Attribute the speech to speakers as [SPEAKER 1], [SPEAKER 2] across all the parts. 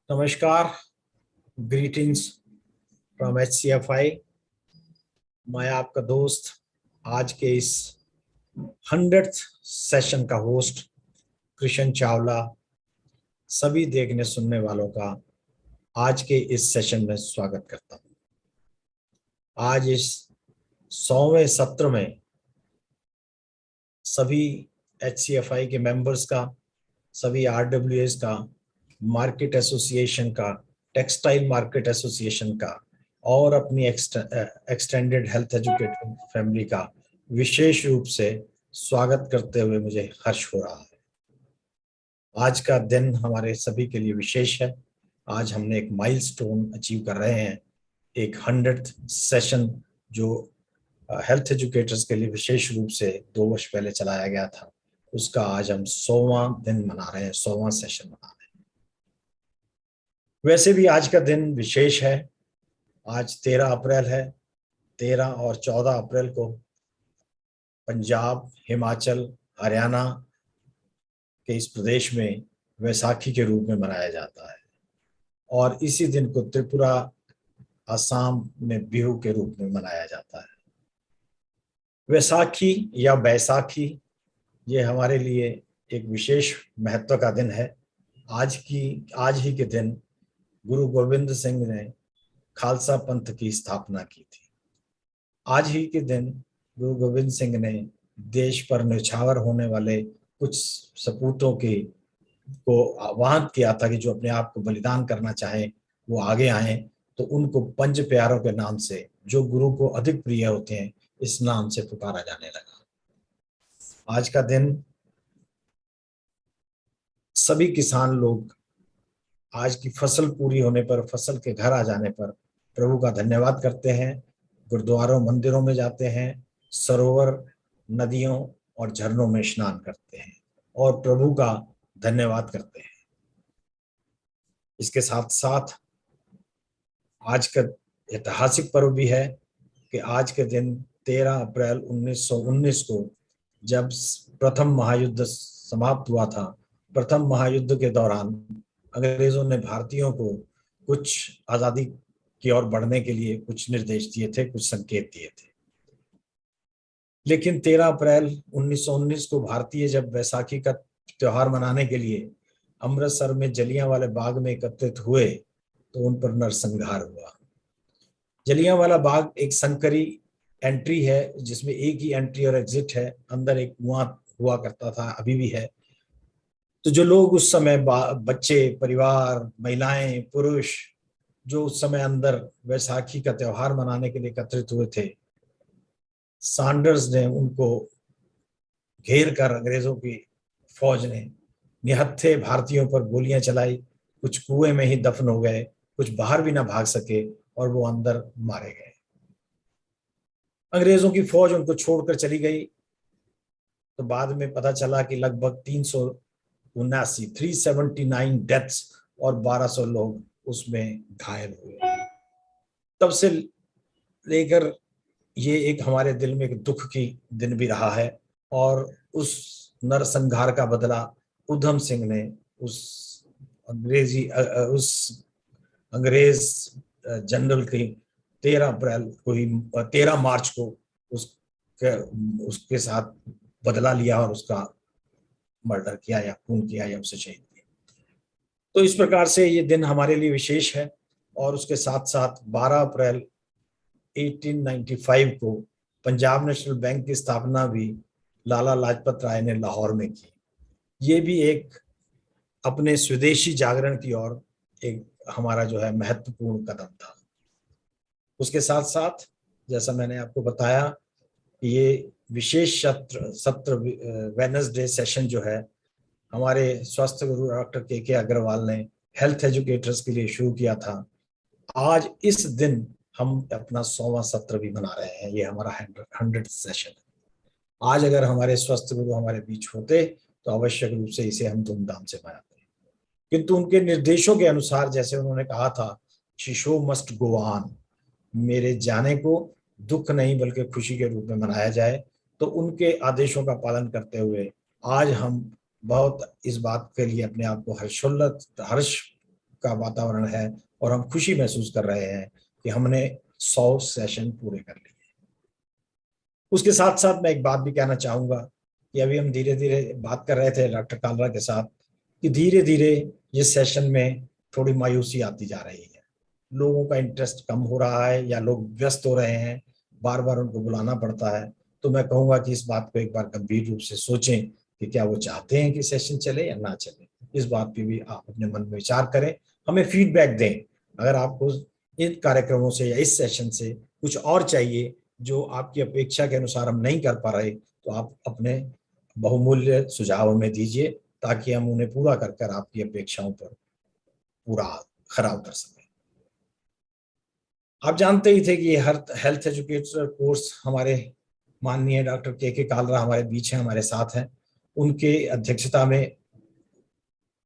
[SPEAKER 1] नमस्कार। Greetings from HCFI। मैं आपका दोस्त आज के इस 100th सेशन का होस्ट कृष्ण चावला सभी देखने सुनने वालों का आज के इस सेशन में स्वागत करता हूं। आज इस 100वें सत्र में सभी HCFI के मेंबर्स का, सभी RWAs का, मार्केट एसोसिएशन का, टेक्सटाइल मार्केट एसोसिएशन का और अपनी एक्सटेंडेड हेल्थ एजुकेटर फैमिली का विशेष रूप से स्वागत करते हुए मुझे हर्ष हो रहा है। आज का दिन हमारे सभी के लिए विशेष है। आज हमने एक माइलस्टोन अचीव कर रहे हैं, एक 100th सेशन जो हेल्थ एजुकेटर्स के लिए विशेष रूप से 2 वर्ष पहले चलाया गया था, उसका आज हम 100वां दिन मना रहे हैं, 100वां सेशन मना रहे हैं। वैसे भी आज का दिन विशेष है। आज 13 अप्रैल है। 13 और 14 अप्रैल को पंजाब, हिमाचल, हरियाणा के इस प्रदेश में वैसाखी के रूप में मनाया जाता है और इसी दिन को त्रिपुरा, असम में बिहू के रूप में मनाया जाता है। वैसाखी या बैसाखी ये हमारे लिए एक विशेष महत्व का दिन है। आज ही के दिन गुरु गोविंद सिंह ने खालसा पंथ की स्थापना की थी। आज ही के दिन गुरु गोविंद सिंह ने देश पर न्यौछावर होने वाले कुछ सपूतों को आह्वान किया था कि जो अपने आप को बलिदान करना चाहे वो आगे आए, तो उनको पंच प्यारों के नाम से, जो गुरु को अधिक प्रिय होते हैं, इस नाम से पुकारा जाने लगा। आज का दिन सभी किसान लोग आज की फसल पूरी होने पर, फसल के घर आ जाने पर प्रभु का धन्यवाद करते हैं, गुरुद्वारों मंदिरों में जाते हैं, सरोवर, नदियों और झरनों में स्नान करते हैं और प्रभु का धन्यवाद करते हैं। इसके साथ साथ आज का ऐतिहासिक पर्व भी है कि आज के दिन 13 अप्रैल 1919 को जब प्रथम महायुद्ध समाप्त हुआ था, प्रथम महायुद्ध के दौरान अंग्रेजों ने भारतीयों को कुछ आजादी की ओर बढ़ने के लिए कुछ निर्देश दिए थे, कुछ संकेत दिए थे। लेकिन 13 अप्रैल 1919 को भारतीय जब बैसाखी का त्योहार मनाने के लिए अमृतसर में जलियांवाला बाग में एकत्रित हुए तो उन पर नरसंहार हुआ। जलियांवाला बाग एक संकरी एंट्री है जिसमें एक ही एंट्री और एग्जिट है। अंदर एक कुआं हुआ करता था, अभी भी है। तो जो लोग उस समय बच्चे, परिवार, महिलाएं, पुरुष जो उस समय अंदर वैसाखी का त्योहार मनाने के लिए एकत्रित हुए थे, सैंडर्स ने उनको घेर कर अंग्रेजों की फौज ने निहत्थे भारतीयों पर गोलियां चलाई। कुछ कुएं में ही दफन हो गए, कुछ बाहर भी ना भाग सके और वो अंदर मारे गए। अंग्रेजों की फौज उनको छोड़कर चली गई तो बाद में पता चला कि लगभग 379 डेथ्स और 1200 लोग उसमें घायल हुए। तब से लेकर ये एक हमारे दिल में एक दुख की दिन भी रहा है और उस नरसंहार का बदला उधम सिंह ने उस अंग्रेज जनरल की 13 मार्च को उसके साथ बदला लिया और उसका मर्डर किया या खून किया या उसे शहीद किया। तो इस प्रकार से ये दिन हमारे लिए विशेष है। और उसके साथ साथ 12 अप्रैल 1895 को पंजाब नेशनल बैंक की स्थापना भी लाला लाजपत राय ने लाहौर में की। ये भी एक अपने स्वदेशी जागरण की ओर एक हमारा जो है महत्वपूर्ण कदम था। उसके साथ साथ जैसा मैंने आपको बताया, ये विशेष सत्र वेडनेसडे सेशन जो है हमारे स्वास्थ्य गुरु डॉक्टर के अग्रवाल ने हेल्थ एजुकेटर्स के लिए शुरू किया था। आज इस दिन हम अपना 100वां सत्र भी मना रहे हैं। ये हमारा 100th सेशन है। आज अगर हमारे स्वास्थ्य गुरु हमारे बीच होते तो आवश्यक रूप से इसे हम धूमधाम से मनाते, किंतु उनके निर्देशों के अनुसार, जैसे उन्होंने कहा था, शो मस्ट गो ऑन, मेरे जाने को दुख नहीं बल्कि खुशी के रूप में मनाया जाए। तो उनके आदेशों का पालन करते हुए आज हम बहुत इस बात के लिए अपने आप को हर्ष का वातावरण है और हम खुशी महसूस कर रहे हैं कि हमने 100 सेशन पूरे कर लिए। उसके साथ साथ मैं एक बात भी कहना चाहूंगा कि अभी हम धीरे धीरे बात कर रहे थे डॉक्टर कालरा के साथ कि धीरे धीरे ये सेशन में थोड़ी मायूसी आती जा रही है, लोगों का इंटरेस्ट कम हो रहा है या लोग व्यस्त हो रहे हैं, बार बार उनको बुलाना पड़ता है। तो मैं कहूंगा कि इस बात को एक बार गंभीर रूप से सोचें कि क्या वो चाहते हैं कि सेशन चले या ना चले। इस बात पे भी आप अपने मन में विचार करें, हमें फीडबैक दें। अगर आपको इन कार्यक्रमों से या इस सेशन से कुछ और चाहिए जो आपकी अपेक्षा के अनुसार हम नहीं कर पा रहे, तो आप अपने बहुमूल्य सुझाव हमें दीजिए ताकि हम उन्हें पूरा कर कर आपकी अपेक्षाओं पर पूरा खरा उतर सकें। आप जानते ही थे कि ये हर हेल्थ एजुकेटर कोर्स हमारे माननीय डॉक्टर के कालरा हमारे बीच हैं, हमारे साथ हैं। उनके अध्यक्षता में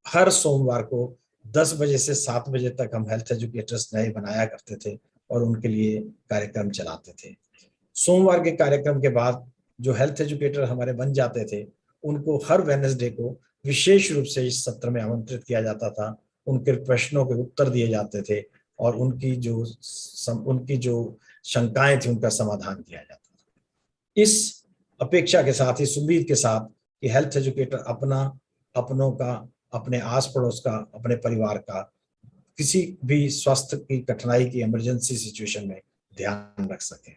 [SPEAKER 1] हर सोमवार को 10 बजे से 7 बजे तक हम हेल्थ एजुकेटर्स नए बनाया करते थे और उनके लिए कार्यक्रम चलाते थे। सोमवार के कार्यक्रम के बाद जो हेल्थ एजुकेटर हमारे बन जाते थे उनको हर वेडनेसडे को विशेष रूप से इस सत्र में आमंत्रित किया जाता था, उनके प्रश्नों के उत्तर दिए जाते थे और उनकी जो शंकाएं थी उनका समाधान किया जाता था। इस अपेक्षा के साथ, इस उम्मीद के साथ कि हेल्थ एजुकेटर अपनों का, अपने आस पड़ोस का, अपने परिवार का किसी भी स्वास्थ्य की कठिनाई की इमरजेंसी सिचुएशन में ध्यान रख सकें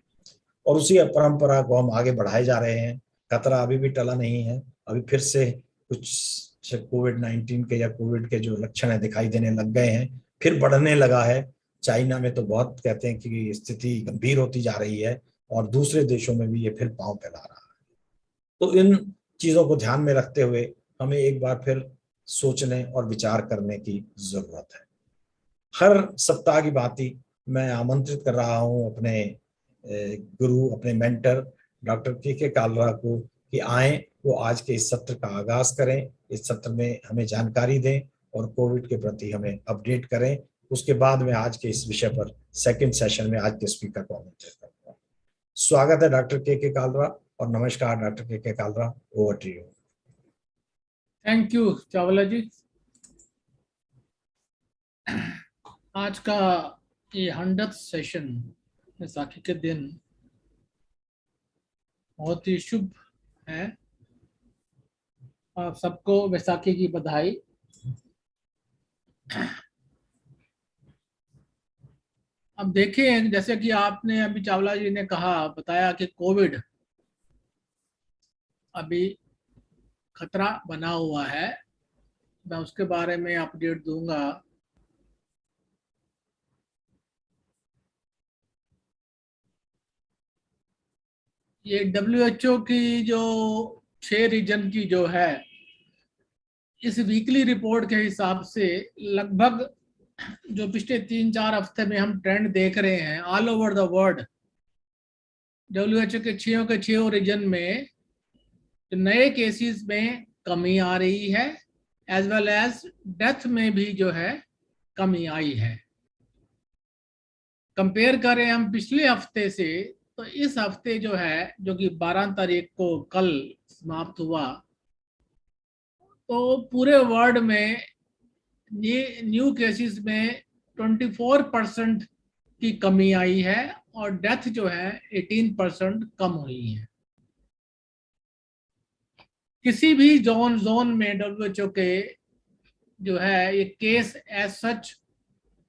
[SPEAKER 1] और उसी परंपरा को हम आगे बढ़ाए जा रहे हैं। खतरा अभी भी टला नहीं है, अभी फिर से कुछ कोविड-19 के या कोविड के जो लक्षण है दिखाई देने लग गए हैं, फिर बढ़ने लगा है। चाइना में तो बहुत कहते हैं कि स्थिति गंभीर होती जा रही है और दूसरे देशों में भी ये फिर पांव फैला रहा है। तो इन चीजों को ध्यान में रखते हुए हमें एक बार फिर सोचने और विचार करने की जरूरत है। हर सप्ताह की भांति मैं आमंत्रित कर रहा हूं अपने गुरु, अपने मेंटर डॉक्टर के कालरा को कि आए, वो आज के इस सत्र का आगाज करें, इस सत्र में हमें जानकारी दें और कोविड के प्रति हमें अपडेट करें। उसके बाद में आज के इस विषय पर सेकंड सेशन में आज के स्पीकर को आमंत्रित करूंगा। स्वागत है डॉक्टर के कालरा और नमस्कार doctor K Kalra, over to you.
[SPEAKER 2] Thank you Chawla ji. आज का ये 100th सेशन बैसाखी के दिन बहुत ही शुभ है। आप सबको बैसाखी की बधाई। अब देखिए, जैसे कि आपने अभी चावला जी ने बताया कि कोविड अभी खतरा बना हुआ है, मैं उसके बारे में अपडेट दूंगा। ये WHO की जो 6 रीजन की जो है, इस वीकली रिपोर्ट के हिसाब से लगभग जो पिछले 3-4 हफ्ते में हम ट्रेंड देख रहे हैं all over the world, WHO के 6 रीजन में नए केसेस में कमी आ रही है, एज वेल एज डेथ में भी जो है कमी आई है। कंपेयर करें हम पिछले हफ्ते से, तो इस हफ्ते जो है, जो कि 12 तारीख को कल समाप्त हुआ, तो पूरे वर्ल्ड में ये न्यू केसेस में 24% की कमी आई है और डेथ जो है 18% कम हुई है। किसी भी जोन में WHO के जो है ये case as such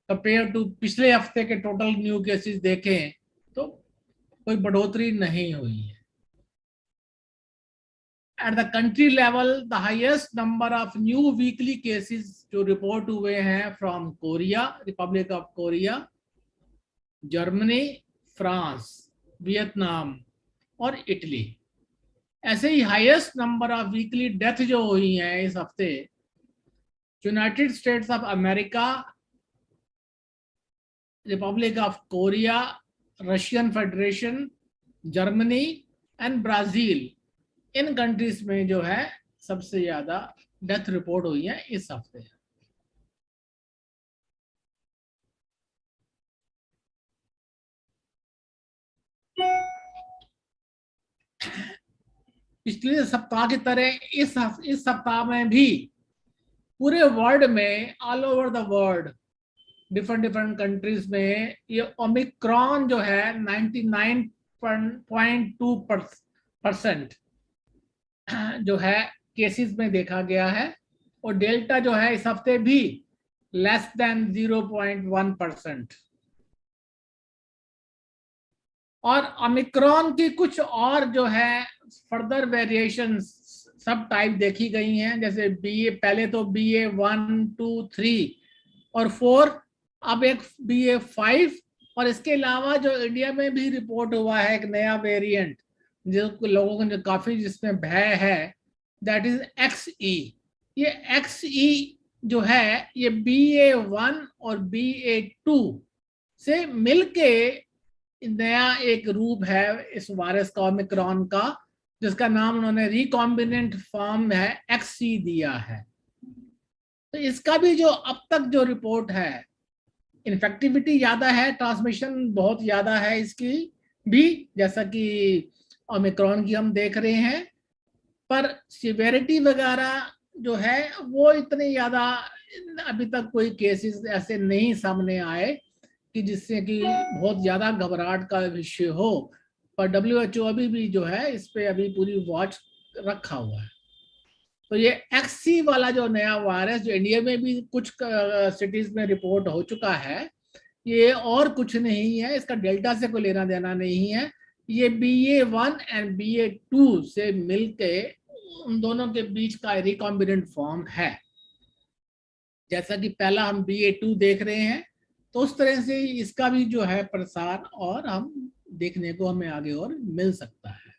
[SPEAKER 2] compare to पिछले हफ्ते के टोटल न्यू केसेस देखें तो कोई बढ़ोतरी नहीं हुई है। At the country level, the highest number of new weekly cases जो रिपोर्ट हुए हैं from Korea, Republic of Korea, Germany, France, Vietnam और इटली। ऐसे ही highest number of weekly death जो हुई हैं इस हफ्ते, United States of America, Republic of Korea, Russian Federation, Germany and Brazil, इन कंट्रीज में जो है सबसे ज्यादा डेथ रिपोर्ट हुई है इस हफ्ते। पिछले सप्ताह की तरह इस सप्ताह में भी पूरे वर्ल्ड में, all over the world, different different countries में ये ओमिक्रॉन जो है 99.2% जो है केसेस में देखा गया है, और डेल्टा जो है इस हफ्ते भी लेस देन 0.1%। और ओमिक्रॉन की कुछ और जो है फर्दर वेरिएशन सब टाइप देखी गई हैं, जैसे BA, पहले तो BA 1, 2, 3 और 4, अब एक BA 5, और इसके अलावा जो इंडिया में भी रिपोर्ट हुआ है एक नया वेरिएंट जो लोगों को काफी जिसमें भय है, दैट इज XE। ये XE जो है ये BA 1 और BA 2 से मिलके नया एक रूप है इस वायरस का, ओमिक्रॉन का, जिसका नाम उन्होंने रिकॉम्बिनेंट फॉर्म है XC दिया है। तो इसका भी जो अब तक जो रिपोर्ट है, इन्फेक्टिविटी ज्यादा है, ट्रांसमिशन बहुत ज्यादा है इसकी भी, जैसा कि ओमिक्रॉन की हम देख रहे हैं, पर सिवेरिटी वगैरह जो है वो इतने ज्यादा अभी तक कोई केसेस ऐसे नहीं सामने आए कि जिससे कि बहुत ज्यादा घबराहट का विषय हो। पर WHO अभी भी जो है इस पे अभी पूरी वॉच रखा हुआ है। तो ये XC वाला जो नया वायरस जो इंडिया में भी कुछ सिटीज में रिपोर्ट हो चुका है, ये और कुछ नहीं है, इसका डेल्टा से कोई लेना देना नहीं है। ये BA 1 एंड BA 2 से मिलके उन दोनों के बीच का रिकॉम्बिनेंट फॉर्म है। जैसा कि पहला हम BA 2 देख रहे हैं, तो उस तरह से इसका भी जो है प्रसार और हम देखने को हमें आगे और मिल सकता है।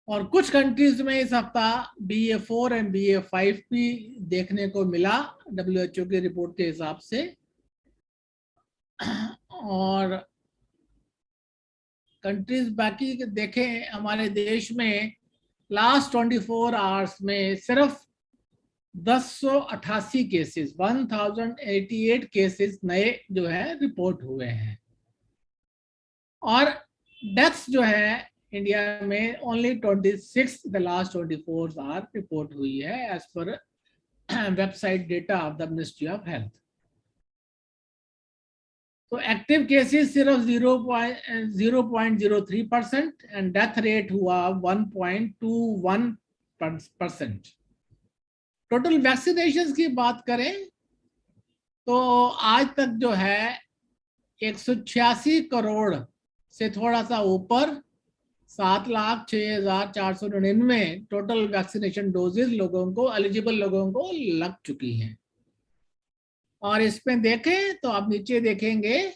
[SPEAKER 2] और कुछ कंट्रीज में इस हफ्ता BA 4 एंड BA 5 भी देखने को मिला WHO की रिपोर्ट के हिसाब से। और कंट्रीज बाकी देखें, हमारे देश में लास्ट 24 आवर्स में सिर्फ 1088 केसेस 1088 केसेस नए जो है रिपोर्ट हुए हैं, और डेथ्स जो है इंडिया में only 26 the last 24 hour report हुई है as per website data of the ministry of health. तो एक्टिव केसेस सिर्फ 0.03% एंड डेथ रेट हुआ 1.21%। टोटल वैक्सीनेशन की बात करें तो आज तक जो है 186 करोड़ से थोड़ा सा ऊपर 7,06,499 टोटल वैक्सीनेशन डोजेज लोगों को, एलिजिबल लोगों को लग चुकी हैं। और इसमें देखें तो आप नीचे देखेंगे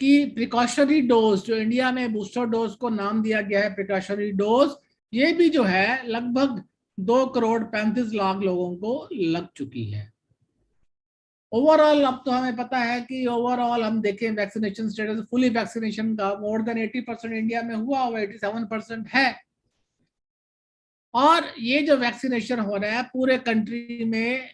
[SPEAKER 2] कि प्रिकॉशनरी डोज जो इंडिया में बूस्टर डोज को नाम दिया गया है प्रिकॉशनरी डोज, ये भी जो है लगभग 2,35,00,000 लोगों को लग चुकी है। ओवरऑल अब तो हमें पता है कि ओवरऑल हम देखें वैक्सीनेशन स्टेटस, फुली वैक्सीनेशन का मोर देन 80% इंडिया में हुआ, 87% है। और ये जो वैक्सीनेशन हो रहा है पूरे कंट्री में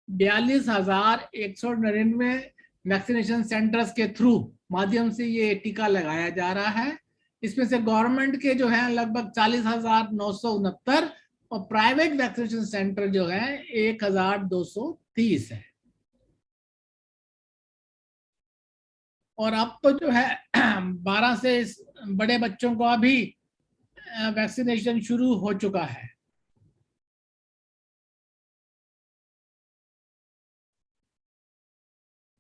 [SPEAKER 2] 42,199 वैक्सीनेशन सेंटर्स के थ्रू माध्यम से ये टीका लगाया जा रहा है। इसमें से गवर्नमेंट के जो है लगभग 40,969 और प्राइवेट वैक्सीनेशन सेंटर जो है 1,230 है। और अब तो जो है 12 से बड़े बच्चों को अभी वैक्सीनेशन शुरू हो चुका है।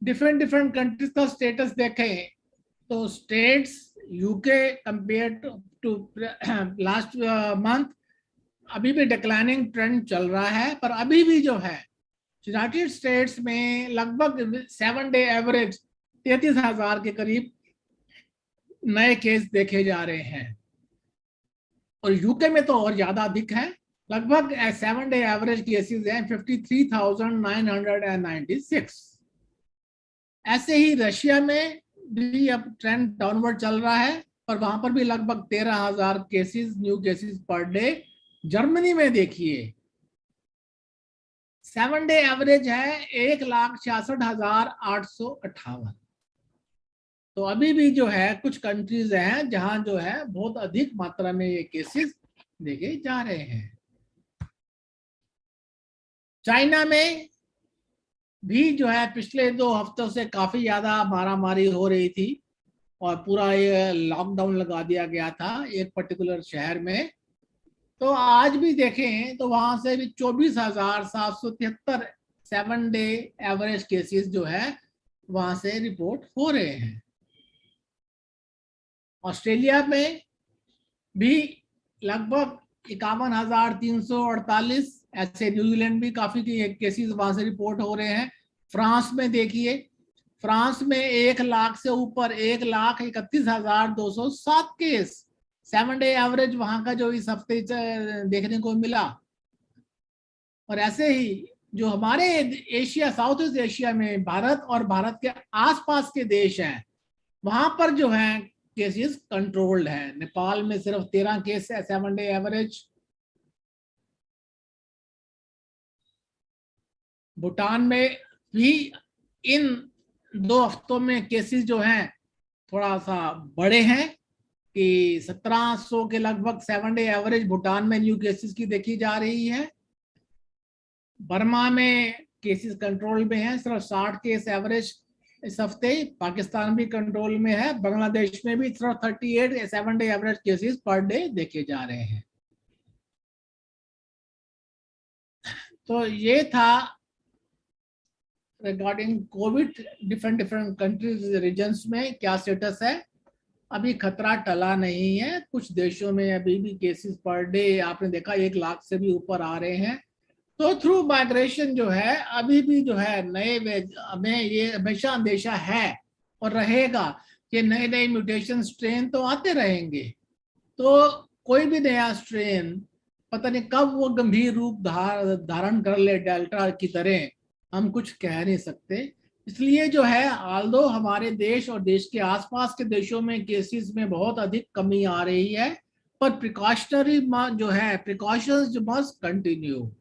[SPEAKER 2] डिफरेंट कंट्रीज का स्टेटस देखें तो states UK compare to last month अभी भी डिक्लाइनिंग ट्रेंड चल रहा है, पर अभी भी जो है यूनाइटेड स्टेट्स में लगभग 7 डे एवरेज 33,000 के करीब नए केस देखे जा रहे हैं। और यूके में तो और ज्यादा अधिक है, लगभग 7 डे एवरेज केसेस हैं 53,996। ऐसे ही रशिया में भी अब ट्रेंड डाउनवर्ड चल रहा है, पर वहां पर भी लगभग 13,000 cases new cases per day. Germany में देखिए 7 डे एवरेज है 1,66,858। तो अभी भी जो है कुछ कंट्रीज हैं जहां जो है बहुत अधिक मात्रा में ये केसेस देखे जा रहे हैं। चाइना में भी जो है पिछले 2 हफ्तों से काफी ज्यादा मारामारी हो रही थी और पूरा ये लॉकडाउन लगा दिया गया था एक पर्टिकुलर शहर में। तो आज भी देखें तो वहां से भी 24,773 7 डे एवरेज केसेस जो है वहां से रिपोर्ट हो रहे हैं। ऑस्ट्रेलिया में भी लगभग 51,348 ऐसे। न्यूजीलैंड भी काफी केसेस वहां से रिपोर्ट हो रहे हैं। फ्रांस में देखिए, फ्रांस में 1 लाख से ऊपर 1,31,207 केस 7 डे एवरेज वहां का जो इस हफ्ते देखने को मिला। और ऐसे ही जो हमारे एशिया, साउथ ईस्ट एशिया में भारत और भारत के आसपास के देश हैं, वहां पर जो है केसेस कंट्रोल्ड है। नेपाल में सिर्फ 13 केस है 7 डे एवरेज। भूटान में भी इन 2 हफ्तों में केसेस जो हैं थोड़ा सा बड़े हैं कि 1700 के लगभग 7 डे एवरेज भूटान में न्यू केसेस की देखी जा रही है। बर्मा में केसेस कंट्रोल में है, सिर्फ 60 केस एवरेज इस हफ्ते। पाकिस्तान भी कंट्रोल में है। बांग्लादेश में भी सिर्फ 38 7 day average cases per day देखे जा रहे हैं। तो ये था regarding COVID, different countries regions में क्या स्टेटस है। अभी खतरा टला नहीं है। कुछ देशों में अभी भी केसेस पर डे आपने देखा 1 लाख से भी ऊपर आ रहे हैं। तो थ्रू माइग्रेशन जो है अभी भी जो है हमें ये हमेशा अंदेशा है और रहेगा कि नए नए म्यूटेशन स्ट्रेन तो आते रहेंगे। तो कोई भी नया स्ट्रेन पता नहीं कब वो गंभीर रूप धारण कर ले डेल्टा की तरह, हम कुछ कह नहीं सकते। इसलिए जो है आल्दो हमारे देश और देश के आसपास के देशों में केसेस में बहुत अधिक कमी आ रही है, पर प्रिकॉशनरी जो है प्रिकॉशंस जो मस्ट कंटिन्यू।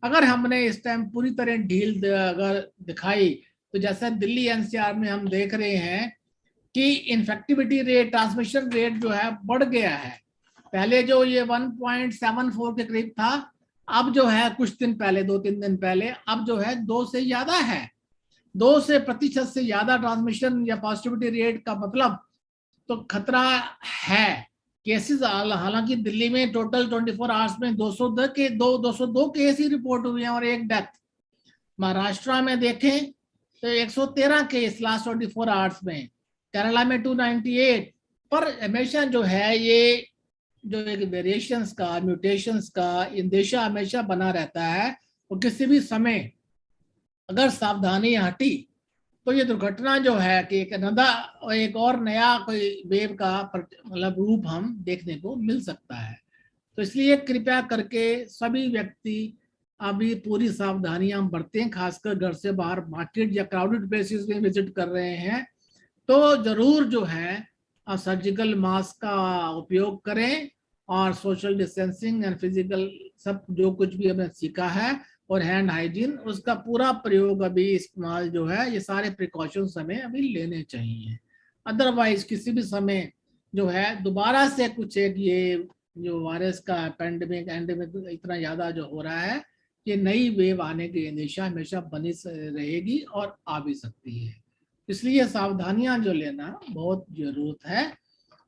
[SPEAKER 2] अगर हमने इस टाइम पूरी तरह ढील अगर दिखाई तो जैसे दिल्ली एनसीआर में हम देख रहे हैं कि इन्फेक्टिविटी रेट, ट्रांसमिशन रेट जो है बढ़ गया है। पहले जो ये 1.74 के करीब था, अब जो है कुछ दिन पहले 2-3 दिन पहले अब जो है 2 से ज्यादा है। 2% से ज्यादा ट्रांसमिशन या पॉजिटिविटी रेट का मतलब तो खतरा है। केसेस हालांकि दिल्ली में टोटल 24 आवर्स में 202 केस ही रिपोर्ट हुए हैं और 1 डेथ। महाराष्ट्र में देखें तो 113 केस लास्ट 24 आवर्स में। केरला में 298। पर हमेशा जो है ये जो एक वेरिएशंस का, म्यूटेशंस का इंदेशा हमेशा बना रहता है। और किसी भी समय अगर सावधानी हटी तो ये दुर्घटना जो है कि एक और नया कोई वेव का मतलब रूप हम देखने को मिल सकता है। तो इसलिए कृपया करके सभी व्यक्ति अभी पूरी सावधानियां बरतें। खासकर घर से बाहर मार्केट या क्राउडेड प्लेसेस में विजिट कर रहे हैं तो जरूर जो है सर्जिकल मास्क का उपयोग करें और सोशल डिस्टेंसिंग एंड फिजिकल सब जो कुछ भी हमने सीखा है और हैंड हाइजीन उसका पूरा प्रयोग अभी इस्तेमाल जो है ये सारे प्रिकॉशंस हमें अभी लेने चाहिए। अदरवाइज किसी भी समय जो है दोबारा से कुछ एक ये जो वायरस का एंडेमिक इतना ज्यादा जो हो रहा है, ये नई वेव आने की अंदेशा हमेशा बनी रहेगी और आ भी सकती है। इसलिए सावधानियां जो लेना बहुत जरूरत है।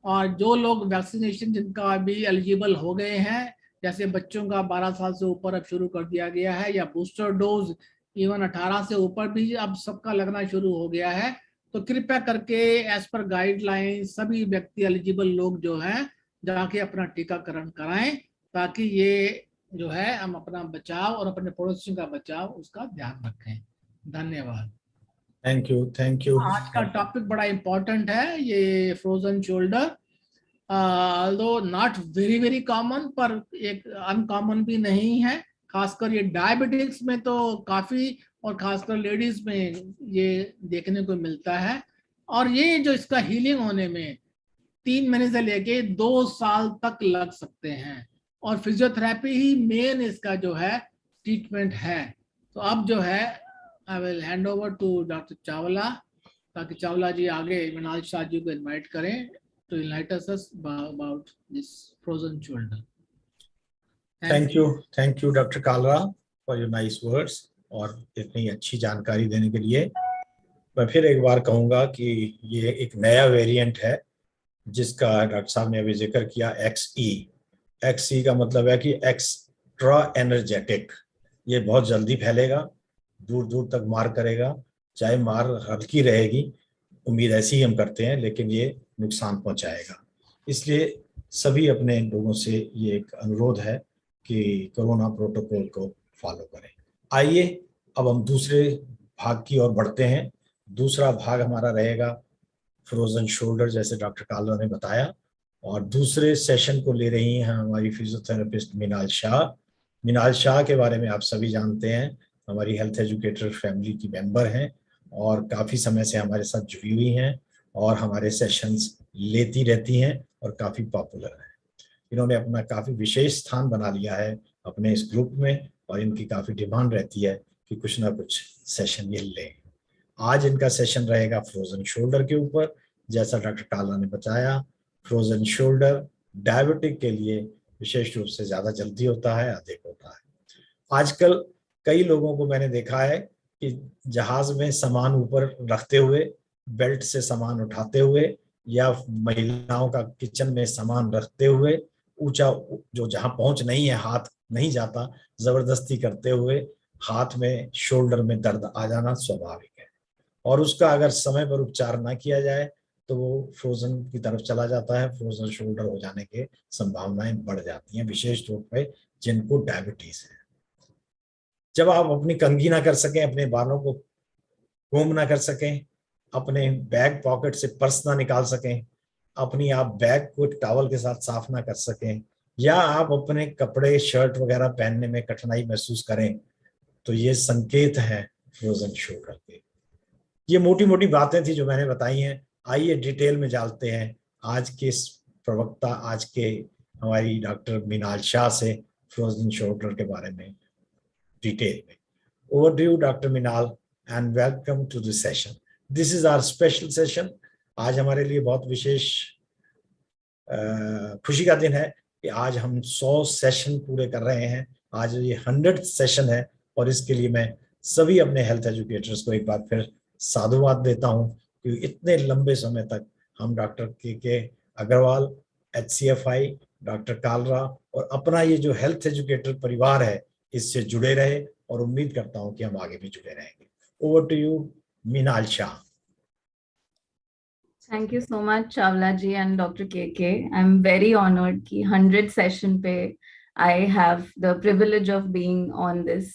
[SPEAKER 2] और जो लोग वैक्सीनेशन जिनका अभी एलिजिबल हो गए हैं, जैसे बच्चों का 12 साल से ऊपर अब शुरू कर दिया गया है, या बूस्टर डोज इवन 18 से ऊपर भी अब सबका लगना शुरू हो गया है, तो कृपया करके एज पर गाइडलाइन सभी व्यक्ति एलिजिबल लोग जो हैं जाके अपना टीकाकरण कराएं, ताकि ये जो है हम अपना बचाव और अपने पड़ोसियों का बचाव उसका ध्यान रखें। धन्यवाद।
[SPEAKER 1] Thank you.
[SPEAKER 2] आज का टॉपिक बड़ा इंपॉर्टेंट है, ये frozen shoulder. Although not very common, पर एक अनकॉमन भी नहीं है। खासकर ये डायबिटिक्स में तो काफी, और खासकर लेडीज में ये देखने को मिलता है। और ये जो इसका हीलिंग होने में 3 महीने से लेके 2 साल तक लग सकते हैं, और फिजियोथेरेपी ही मेन इसका जो है ट्रीटमेंट है। तो अब जो है I will hand over to doctor Chawla, ताकि चावला जी आगे मृणाल शाह जी को इनवाइट करें to enlighten us about this frozen shoulder.
[SPEAKER 1] Thank you, Dr. Kalra, for your nice words और इतनी अच्छी जानकारी देने के लिए। मैं फिर एक बार कहूँगा कि ये एक नया वेरिएंट है जिसका डॉक्टर साहब ने अभी जिक्र किया, XE का मतलब है कि एक्स्ट्रा एनर्जेटिक। ये बहुत जल्दी फैलेगा, दूर दूर तक मार करेगा, चाहे मार हल्की रहेगी, उम्मीद ऐसी ही हम करते हैं, लेकिन ये नुकसान पहुंचाएगा। इसलिए सभी अपने लोगों से ये एक अनुरोध है कि कोरोना प्रोटोकॉल को फॉलो करें। आइए अब हम दूसरे भाग की ओर बढ़ते हैं। दूसरा भाग हमारा रहेगा फ्रोजन शोल्डर, जैसे डॉक्टर कालरा ने बताया, और दूसरे सेशन को ले रही हैं हमारी फिजियोथेरेपिस्ट मिनाल शाह। मिनाल शाह के बारे में आप सभी जानते हैं, हमारी हेल्थ एजुकेटर फैमिली की मेंबर हैं और काफ़ी समय से हमारे साथ जुड़ी हुई हैं और हमारे सेशंस लेती रहती हैं और काफ़ी पॉपुलर हैं। इन्होंने अपना काफ़ी विशेष स्थान बना लिया है अपने इस ग्रुप में और इनकी काफ़ी डिमांड रहती है कि कुछ ना कुछ सेशन ये लें। आज इनका सेशन रहेगा फ्रोजन शोल्डर के ऊपर। जैसा डॉक्टर काला ने बताया, फ्रोजन शोल्डर डायबिटिक के लिए विशेष रूप से ज़्यादा जल्दी होता है, अधिक होता है। आजकल कई लोगों को मैंने देखा है कि जहाज में सामान ऊपर रखते हुए, बेल्ट से सामान उठाते हुए, या महिलाओं का किचन में सामान रखते हुए ऊंचा जो जहां पहुंच नहीं है, हाथ नहीं जाता, जबरदस्ती करते हुए हाथ में शोल्डर में दर्द आ जाना स्वाभाविक है। और उसका अगर समय पर उपचार ना किया जाए तो वो फ्रोजन की तरफ चला जाता है, फ्रोजन शोल्डर हो जाने की संभावनाएं बढ़ जाती हैं, विशेष रूप से जिनको डायबिटीज है। जब आप अपनी कंघी ना कर सकें, अपने बालों को कोम ना कर सकें, अपने बैग पॉकेट से पर्स ना निकाल सकें, अपनी आप बैग को टॉवल के साथ साफ ना कर सकें, या आप अपने कपड़े शर्ट वगैरह पहनने में कठिनाई महसूस करें, तो ये संकेत है फ्रोजन शोल्डर के। ये मोटी मोटी बातें थी जो मैंने बताई हैं। आइए डिटेल में जानते हैं आज के इस प्रवक्ता, आज के हमारी डॉक्टर मिनाल शाह से फ्रोजन शोल्डर के बारे में डिटेल में। Over to you, Dr. Minal, and welcome to the session. This is our special session. आज हमारे लिए बहुत विशेष खुशी का दिन है कि आज हम 100 सेशन पूरे कर रहे हैं। आज ये 100th सेशन है और इसके लिए मैं सभी अपने हेल्थ एजुकेटर्स को एक बार फिर साधुवाद देता हूं कि इतने लंबे समय तक हम डॉक्टर के अग्रवाल, HCFI, डॉक्टर कालरा और अपना ये जो हेल्थ एजुकेटर परिवार है इससे जुड़े रहे, और उम्मीद करता हूं कि हम आगे भी जुड़े रहेंगे। Over to you Minal Shah.
[SPEAKER 3] Thank you so much, Chawla ji and Dr. KK. I'm very honored कि 100 session पे I have the privilege of being on this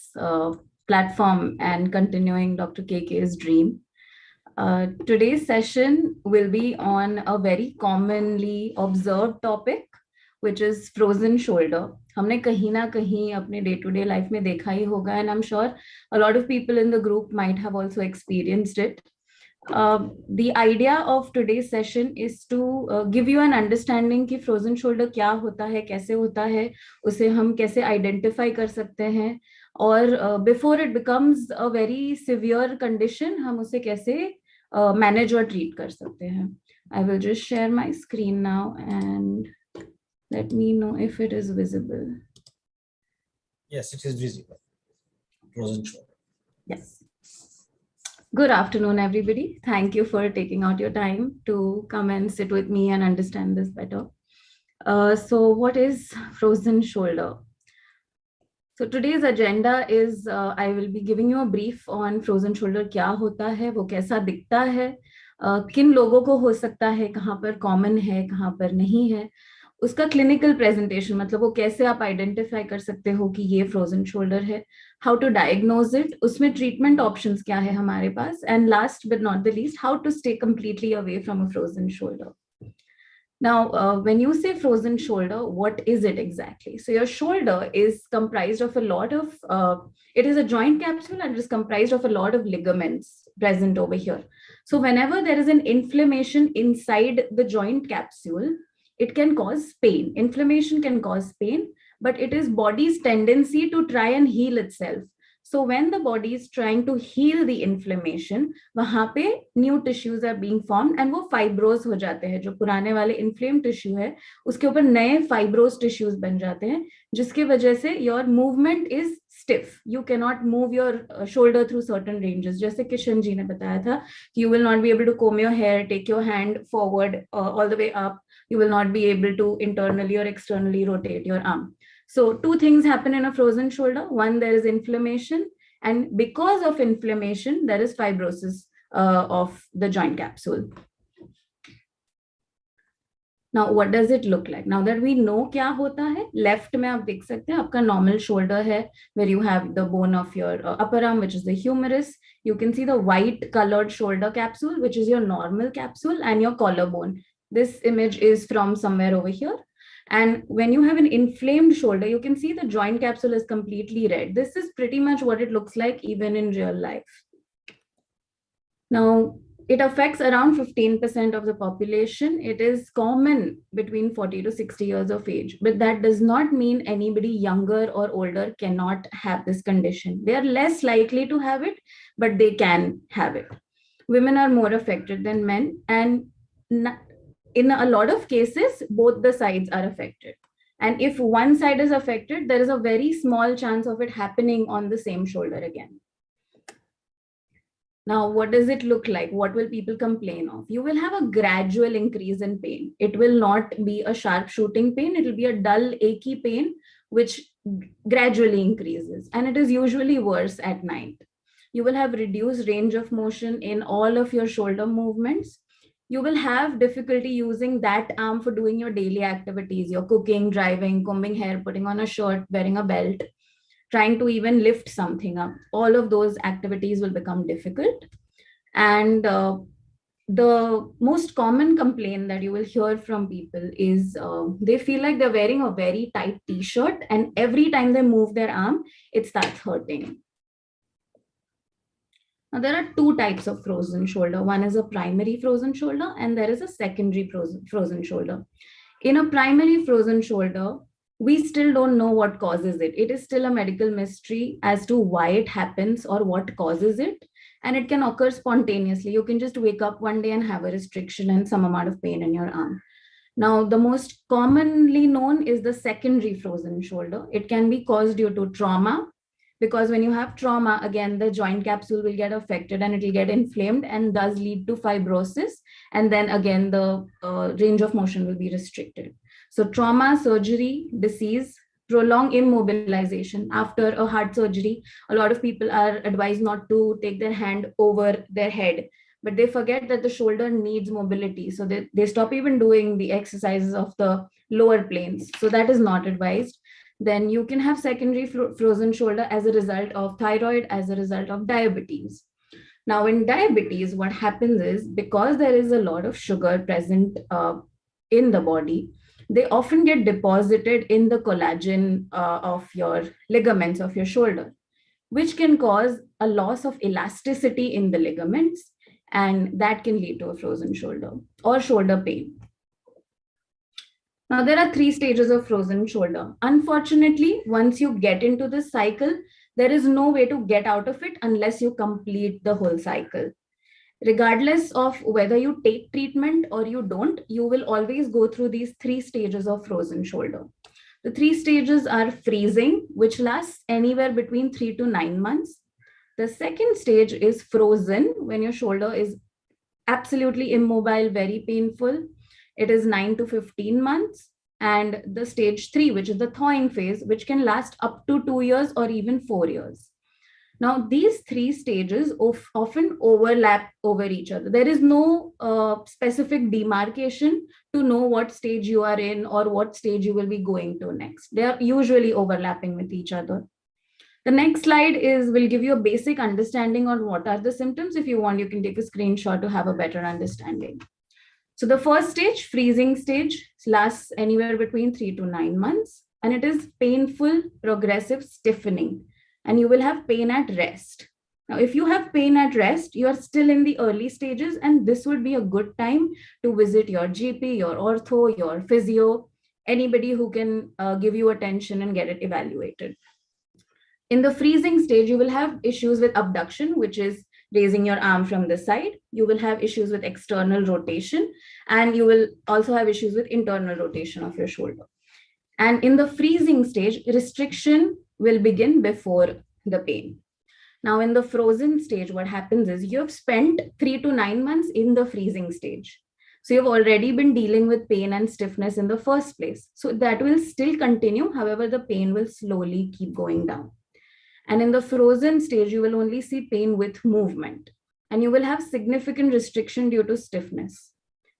[SPEAKER 3] platform and continuing Dr. KK's dream. Today's session will be on a very commonly observed topic, which is frozen shoulder. हमने कहीं ना कहीं अपने day to day life में देखा ही होगा, and I'm sure a lot of people in the group might have also experienced it. The idea of today's session is to give you an understanding कि frozen shoulder क्या होता है, कैसे होता है, उसे हम कैसे identify कर सकते हैं, और before it becomes a very severe condition हम उसे कैसे manage और treat कर सकते हैं. I will just share my screen now and let me know if it is visible.
[SPEAKER 1] Yes, it is visible. Frozen shoulder.
[SPEAKER 3] Yes. Good afternoon, everybody. Thank you for taking out your time to come and sit with me and understand this better. So what is frozen shoulder? So today's agenda is I will be giving you a brief on frozen shoulder. क्या होता है, वो कैसा दिखता है, किन लोगों को हो सकता है, कहाँ पर कॉमन है, कहाँ पर नहीं है, उसका क्लिनिकल प्रेजेंटेशन, मतलब वो कैसे आप आइडेंटिफाई कर सकते हो कि ये फ्रोजन शोल्डर है, हाउ टू डायग्नोज इट, उसमें ट्रीटमेंट ऑप्शंस क्या है हमारे पास, and last but not the least, how to stay completely away from a frozen shoulder. Now, when you say frozen shoulder, what is it exactly? So your shoulder is comprised of a lot of, it is a joint capsule and it is comprised of a lot of ligaments present over here. So whenever there is an inflammation inside the joint capsule, it can cause pain. Inflammation can cause pain, but it is body's tendency to try and heal itself. So when the body is trying to heal the inflammation, वहां पे new tissues are being formed and वो fibrous हो जाते हैं. जो पुराने वाले inflamed tissue है उसके ऊपर नए fibrous tissues बन जाते हैं, जिसकी वजह से your movement is stiff. You cannot move your shoulder through certain ranges. जैसे किशन जी ने बताया था कि you will not be able to comb your hair, take your hand forward all the way up. You will not be able to internally or externally rotate your arm. So two things happen in a frozen shoulder. One, there is inflammation, and because of inflammation, there is fibrosis of the joint capsule. Now, what does it look like? Now that we know क्या होता है, left में आप देख सकते हैं आपका normal shoulder है, where you have the bone of your upper arm, which is the humerus. You can see the white colored shoulder capsule, which is your normal capsule, and your collarbone. This image is from somewhere over here. And when you have an inflamed shoulder, you can see the joint capsule is completely red. This is pretty much what it looks like even in real life. Now, it affects around 15% of the population. It is common between 40 to 60 years of age, but that does not mean anybody younger or older cannot have this condition. They are less likely to have it, but they can have it. Women are more affected than men, and in a lot of cases, both the sides are affected. And if one side is affected, there is a very small chance of it happening on the same shoulder again. Now, what does it look like? What will people complain of? You will have a gradual increase in pain. It will not be a sharp shooting pain. It will be a dull, achy pain, which gradually increases. And it is usually worse at night. You will have reduced range of motion in all of your shoulder movements. You will have difficulty using that arm for doing your daily activities, your cooking, driving, combing hair, putting on a shirt, wearing a belt, trying to even lift something up. All of those activities will become difficult. And the most common complaint that you will hear from people is they feel like they're wearing a very tight t-shirt, and every time they move their arm, it starts hurting. Now, there are two types of frozen shoulder. One is a primary frozen shoulder, and there is a secondary frozen shoulder. In a primary frozen shoulder, we still don't know what causes it. It is still a medical mystery as to why it happens or what causes it. And it can occur spontaneously. You can just wake up one day and have a restriction and some amount of pain in your arm. Now, the most commonly known is the secondary frozen shoulder. It can be caused due to trauma, because when you have trauma, again, the joint capsule will get affected and it will get inflamed and thus lead to fibrosis. And then again, the range of motion will be restricted. So trauma, surgery, disease, prolonged immobilization. After a heart surgery, a lot of people are advised not to take their hand over their head, but they forget that the shoulder needs mobility. So they stop even doing the exercises of the lower planes. So that is not advised. Then you can have secondary frozen shoulder as a result of thyroid, as a result of diabetes. Now, in diabetes, what happens is, because there is a lot of sugar present in the body, they often get deposited in the collagen of your ligaments of your shoulder, which can cause a loss of elasticity in the ligaments, and that can lead to a frozen shoulder or shoulder pain. Now, there are 3 stages of frozen shoulder. Unfortunately, once you get into this cycle, there is no way to get out of it unless you complete the whole cycle. Regardless of whether you take treatment or you don't, you will always go through these 3 stages of frozen shoulder. The 3 stages are freezing, which lasts anywhere between 3 to 9 months. The second stage is frozen, when your shoulder is absolutely immobile, very painful. It is 9 to 15 months. And the stage 3, which is the thawing phase, which can last up to 2 years or even 4 years. Now, these 3 stages often overlap over each other. There is no specific demarcation to know what stage you are in or what stage you will be going to next. They are usually overlapping with each other. The next slide will give you a basic understanding on what are the symptoms. If you want, you can take a screenshot to have a better understanding. So the first stage, freezing stage, lasts anywhere between 3 to 9 months, and it is painful, progressive stiffening, and you will have pain at rest. Now, if you have pain at rest, you are still in the early stages, and this would be a good time to visit your GP, your ortho, your physio, anybody who can give you attention and get it evaluated. In the freezing stage, you will have issues with abduction, which is raising your arm from the side. You will have issues with external rotation, and you will also have issues with internal rotation of your shoulder. And in the freezing stage, restriction will begin before the pain. Now, in the frozen stage, what happens is you have spent 3 to 9 months in the freezing stage. So you've already been dealing with pain and stiffness in the first place. So that will still continue. However, the pain will slowly keep going down. And in the frozen stage, you will only see pain with movement, and you will have significant restriction due to stiffness.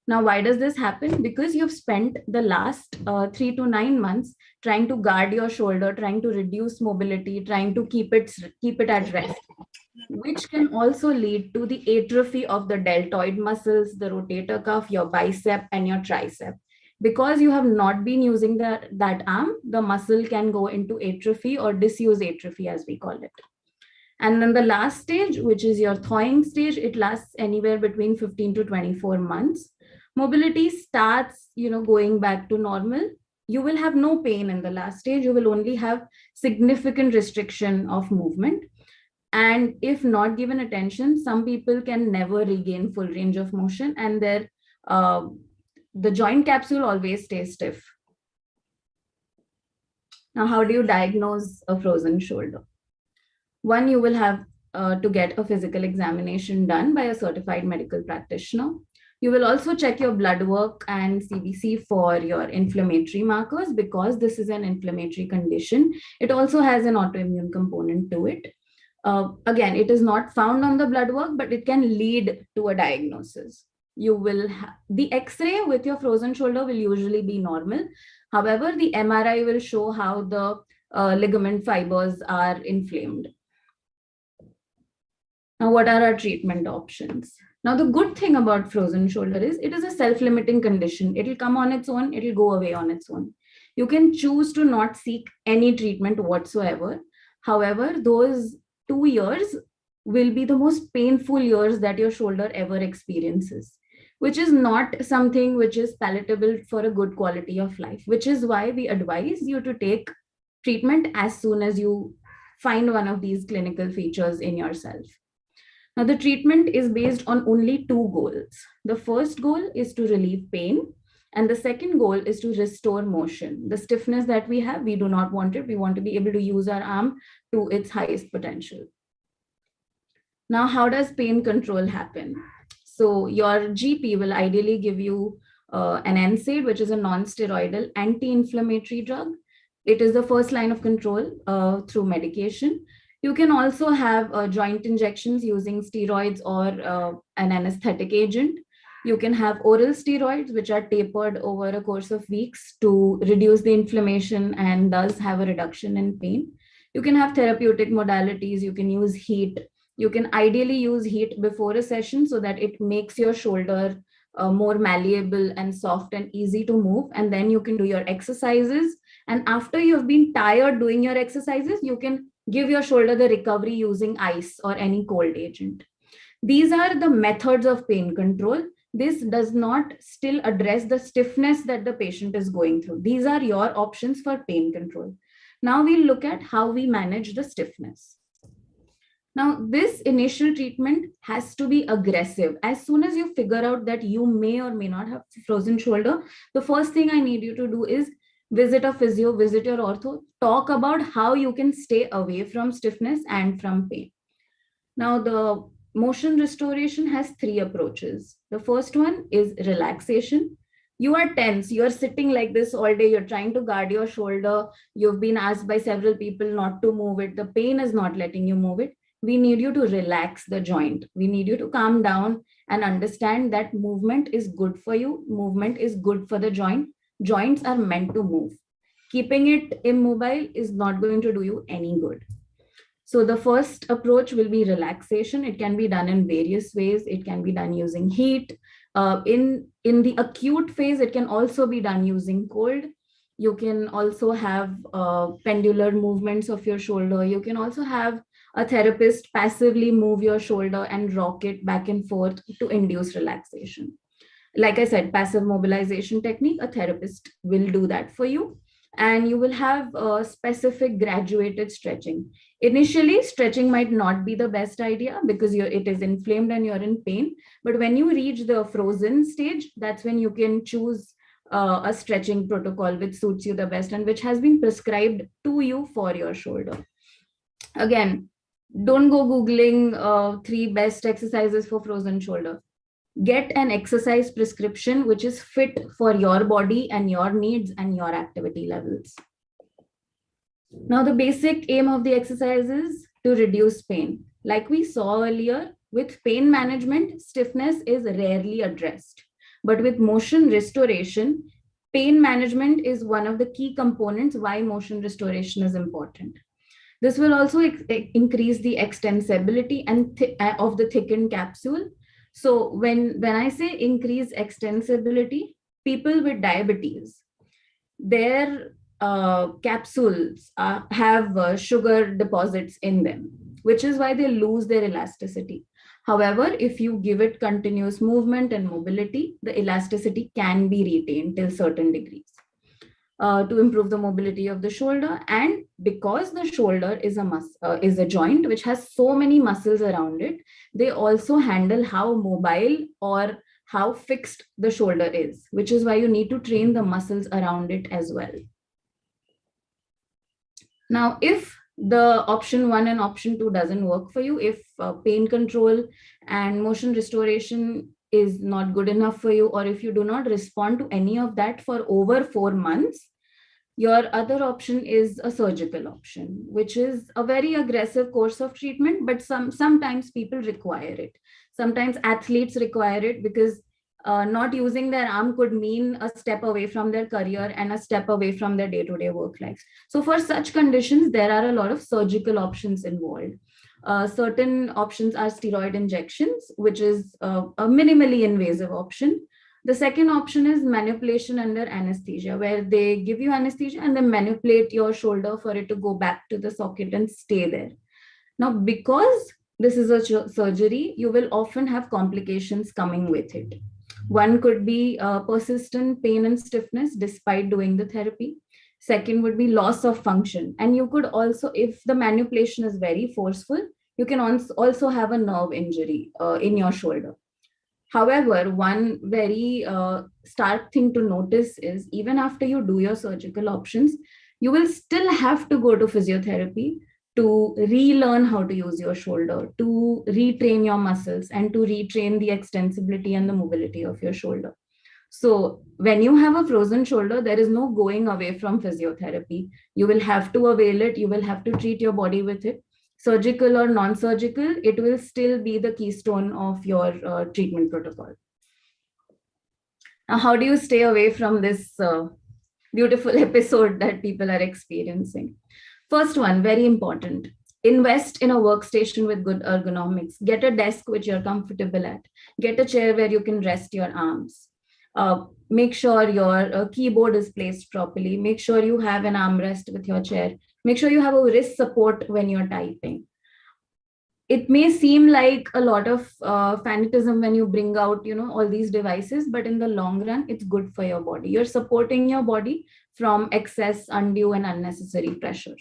[SPEAKER 3] Now, why does this happen? Because you've spent the last 3 to 9 months trying to guard your shoulder, trying to reduce mobility, trying to keep it at rest, which can also lead to the atrophy of the deltoid muscles, the rotator cuff, your bicep, and your tricep. Because you have not been using that arm, the muscle can go into atrophy or disuse atrophy, as we call it. And then the last stage, which is your thawing stage, it lasts anywhere between 15 to 24 months. Mobility starts, going back to normal. You will have no pain in the last stage. You will only have significant restriction of movement. And if not given attention, some people can never regain full range of motion, and the joint capsule always stays stiff. Now, how do you diagnose a frozen shoulder? One, you will have to get a physical examination done by a certified medical practitioner. You will also check your blood work and CBC for your inflammatory markers, because this is an inflammatory condition. It also has an autoimmune component to it. Again, it is not found on the blood work, but it can lead to a diagnosis. You will the X-ray with your frozen shoulder will usually be normal. However, the MRI will show how the ligament fibers are inflamed. Now, what are our treatment options? Now, the good thing about frozen shoulder is it is a self-limiting condition. It will come on its own. It will go away on its own. You can choose to not seek any treatment whatsoever. However, those 2 years will be the most painful years that your shoulder ever experiences, which is not something which is palatable for a good quality of life, which is why we advise you to take treatment as soon as you find one of these clinical features in yourself. Now, the treatment is based on only 2 goals. The first goal is to relieve pain, and the second goal is to restore motion. The stiffness that we have, we do not want it. We want to be able to use our arm to its highest potential. Now, how does pain control happen? So your GP will ideally give you an NSAID, which is a non-steroidal anti-inflammatory drug. It is the first line of control through medication. You can also have joint injections using steroids or an anesthetic agent. You can have oral steroids, which are tapered over a course of weeks to reduce the inflammation and thus have a reduction in pain. You can have therapeutic modalities. You can use heat. You can ideally use heat before a session so that it makes your shoulder more malleable and soft and easy to move. And then you can do your exercises. And after you've been tired doing your exercises, you can give your shoulder the recovery using ice or any cold agent. These are the methods of pain control. This does not still address the stiffness that the patient is going through. These are your options for pain control. Now we'll look at how we manage the stiffness. Now, this initial treatment has to be aggressive. As soon as you figure out that you may or may not have frozen shoulder, the first thing I need you to do is visit a physio, visit your ortho, talk about how you can stay away from stiffness and from pain. Now, the motion restoration has 3 approaches. The first one is relaxation. You are tense, you're sitting like this all day, you're trying to guard your shoulder, you've been asked by several people not to move it, the pain is not letting you move it. We need you to relax the joint. We need you to calm down and understand that movement is good for you. Movement is good for the joint. Joints are meant to move. Keeping it immobile is not going to do you any good. So the first approach will be relaxation. It can be done in various ways. It can be done using heat. In the acute phase, it can also be done using cold. You can also have pendular movements of your shoulder. You can also have a therapist passively move your shoulder and rock it back and forth to induce relaxation. Like I said, passive mobilization technique, a therapist will do that for you. and you will have specific graduated stretching. Initially, stretching might not be the best idea because it is inflamed and you're in pain. But when you reach the frozen stage, that's when you can choose a stretching protocol which suits you the best and which has been prescribed to you for your shoulder. Again, don't go Googling 3 best exercises for frozen shoulder. Get an exercise prescription which is fit for your body and your needs and your activity levels. Now, the basic aim of the exercise is to reduce pain. Like we saw earlier, with pain management, stiffness is rarely addressed. But with motion restoration, pain management is one of the key components why motion restoration is important. This will also increase the extensibility and of the thickened capsule. So when I say increase extensibility, people with diabetes, their capsules have sugar deposits in them, which is why they lose their elasticity. However, if you give it continuous movement and mobility, the elasticity can be retained till certain degrees to improve the mobility of the shoulder. And because the shoulder is a joint which has so many muscles around it, they also handle how mobile or how fixed the shoulder is, which is why you need to train the muscles around it as well. Now, if the option 1 and option 2 doesn't work for you, if pain control and motion restoration is not good enough for you, or if you do not respond to any of that for over 4 months, your other option is a surgical option, which is a very aggressive course of treatment, but sometimes people require it. Sometimes athletes require it because not using their arm could mean a step away from their career and a step away from their day-to-day work life. So for such conditions, there are a lot of surgical options involved. Certain options are steroid injections, which is a minimally invasive option. The second option is manipulation under anesthesia, where they give you anesthesia and then manipulate your shoulder for it to go back to the socket and stay there. Now, because this is a surgery, you will often have complications coming with it. One could be persistent pain and stiffness despite doing the therapy. Second would be loss of function. And you could also, if the manipulation is very forceful, you can also have a nerve injury in your shoulder. However, one very stark thing to notice is even after you do your surgical options, you will still have to go to physiotherapy to relearn how to use your shoulder, to retrain your muscles, and to retrain the extensibility and the mobility of your shoulder. So when you have a frozen shoulder, there is no going away from physiotherapy. You will have to avail it. You will have to treat your body with it. Surgical or non-surgical, it will still be the keystone of your treatment protocol. Now, how do you stay away from this beautiful episode that people are experiencing? First one, very important, invest in a workstation with good ergonomics. Get a desk which you're comfortable at. Get a chair where you can rest your arms. Make sure your keyboard is placed properly. Make sure you have an armrest with your chair. Make sure you have a wrist support when you're typing. It may seem like a lot of fanatism when you bring out, all these devices, but in the long run, it's good for your body. You're supporting your body from excess, undue, and unnecessary pressure.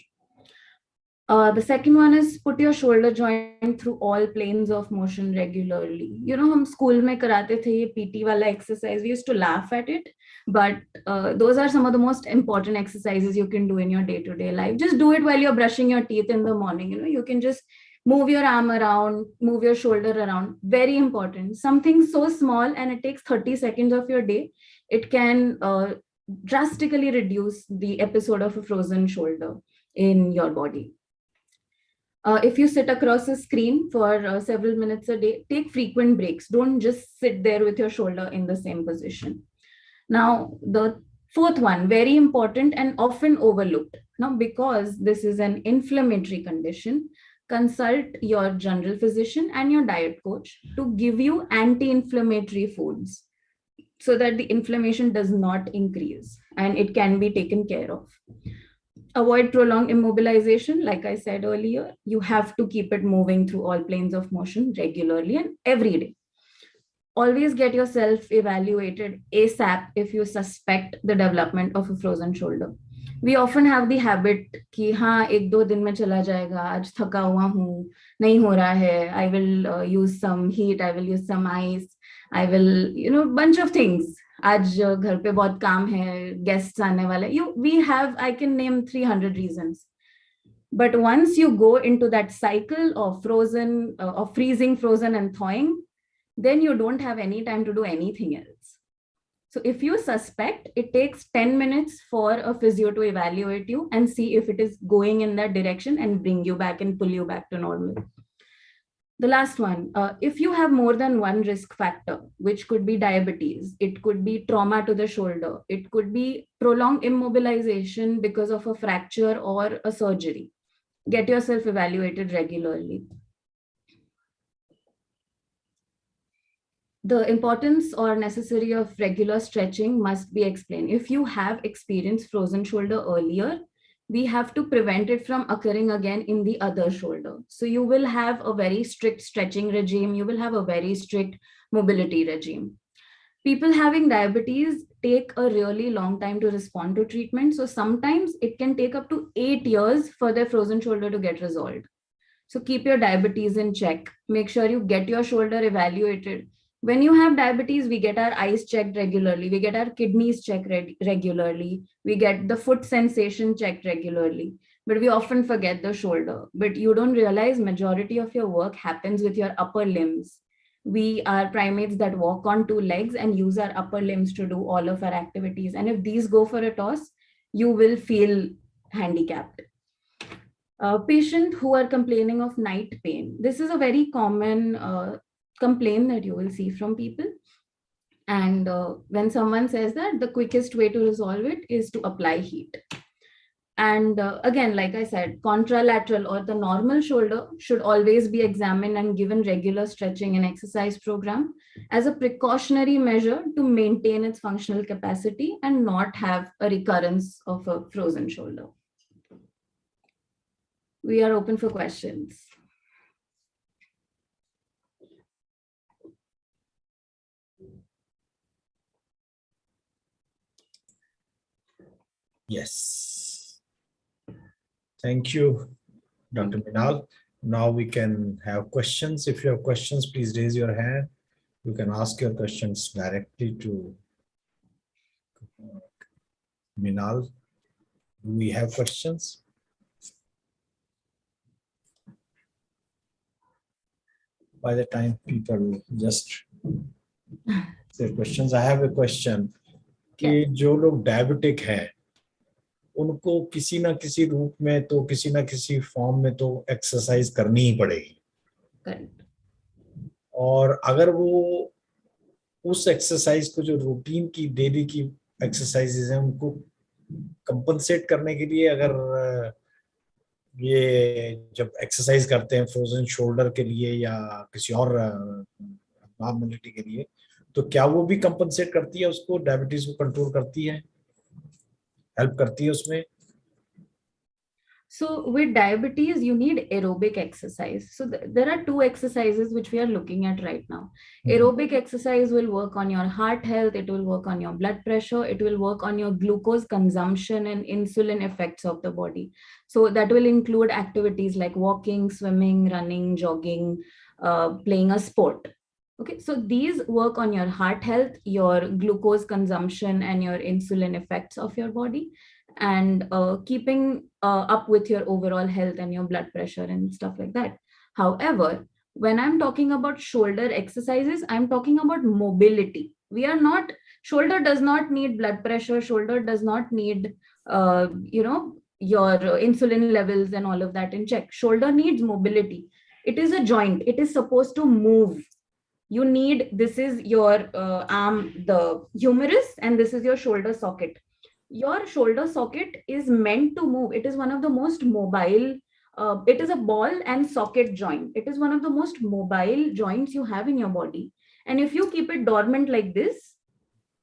[SPEAKER 3] The second one is put your shoulder joint through all planes of motion regularly. हम school में कराते थे ये PT वाला exercise. We used to laugh at it, but those are some of the most important exercises you can do in your day-to-day life. Just do it while you're brushing your teeth in the morning. You can just move your arm around, move your shoulder around. Very important. Something so small and it takes 30 seconds of your day. It can drastically reduce the episode of a frozen shoulder in your body. If you sit across a screen for several minutes a day, take frequent breaks. Don't just sit there with your shoulder in the same position. Now, the fourth one, very important and often overlooked. Now, because this is an inflammatory condition, consult your general physician and your diet coach to give you anti-inflammatory foods so that the inflammation does not increase and it can be taken care of. Avoid prolonged immobilization. Like I said earlier, you have to keep it moving through all planes of motion regularly and every day. Always get yourself evaluated ASAP if you suspect the development of a frozen shoulder. We often have the habit कि हाँ 1-2 दिन में चला जाएगा, आज थका हुआ हूँ, नहीं हो रहा है, I will use some heat, I will use some ice, I will bunch of things. आज घर पे बहुत काम है, guests आने वाले, I can name 300 reasons. But once you go into that cycle of freezing, frozen and thawing, then you don't have any time to do anything else. So if you suspect, it takes 10 minutes for a physio to evaluate you and see if it is going in that direction and bring you back and pull you back to normal. The last one, if you have more than one risk factor, which could be diabetes, it could be trauma to the shoulder, it could be prolonged immobilization because of a fracture or a surgery, get yourself evaluated regularly. The importance or necessity of regular stretching must be explained. If you have experienced frozen shoulder earlier, we have to prevent it from occurring again in the other shoulder. So you will have a very strict stretching regime. You will have a very strict mobility regime. People having diabetes take a really long time to respond to treatment. So sometimes it can take up to 8 years for their frozen shoulder to get resolved. So keep your diabetes in check. Make sure you get your shoulder evaluated. When you have diabetes, we get our eyes checked regularly. We get our kidneys checked regularly. We get the foot sensation checked regularly. But we often forget the shoulder. But you don't realize majority of your work happens with your upper limbs. We are primates that walk on 2 legs and use our upper limbs to do all of our activities. And if these go for a toss, you will feel handicapped. Patients who are complaining of night pain. This is a very common complaint that you will see from people. And when someone says that, the quickest way to resolve it is to apply heat. And again, like I said, contralateral or the normal shoulder should always be examined and given regular stretching and exercise program as a precautionary measure to maintain its functional capacity and not have a recurrence of a frozen shoulder. We are open for questions.
[SPEAKER 1] Yes. Thank you, Dr. Minal. Now we can have questions. If you have questions, please raise your hand. You can ask your questions directly to Minal. Do we have questions? By the time people just say questions, I have a question. कि जो लोग diabetic हैं उनको किसी ना किसी रूप में तो किसी ना किसी फॉर्म में तो एक्सरसाइज करनी ही पड़ेगी. और अगर वो उस एक्सरसाइज को जो रूटीन की डेली की एक्सरसाइजेज हैं उनको कंपनसेट करने के लिए अगर ये जब एक्सरसाइज करते हैं फ्रोजन शोल्डर के लिए या किसी और नॉर्मलिटी के लिए तो क्या वो भी कंपनसेट करती है उसको डायबिटीज को कंट्रोल करती है हेल्प करती है उसमें?
[SPEAKER 3] So with diabetes, you need aerobic exercise. So there are 2 exercises which we are looking at right now. Aerobic exercise will work on your heart health. It will work on your blood pressure. It will work on your glucose consumption and insulin effects of the body. So that will include activities like walking, swimming, running, jogging, playing a sport. Okay, so these work on your heart health, your glucose consumption and your insulin effects of your body, and keeping up with your overall health and your blood pressure and stuff like that. However, when I'm talking about shoulder exercises, I'm talking about mobility. Shoulder does not need blood pressure. Shoulder does not need, your insulin levels and all of that in check. Shoulder needs mobility. It is a joint. It is supposed to move. This is your arm, the humerus, and this is your shoulder socket. Your shoulder socket is meant to move. It is one of the most mobile, it is a ball and socket joint. It is one of the most mobile joints you have in your body. And if you keep it dormant like this,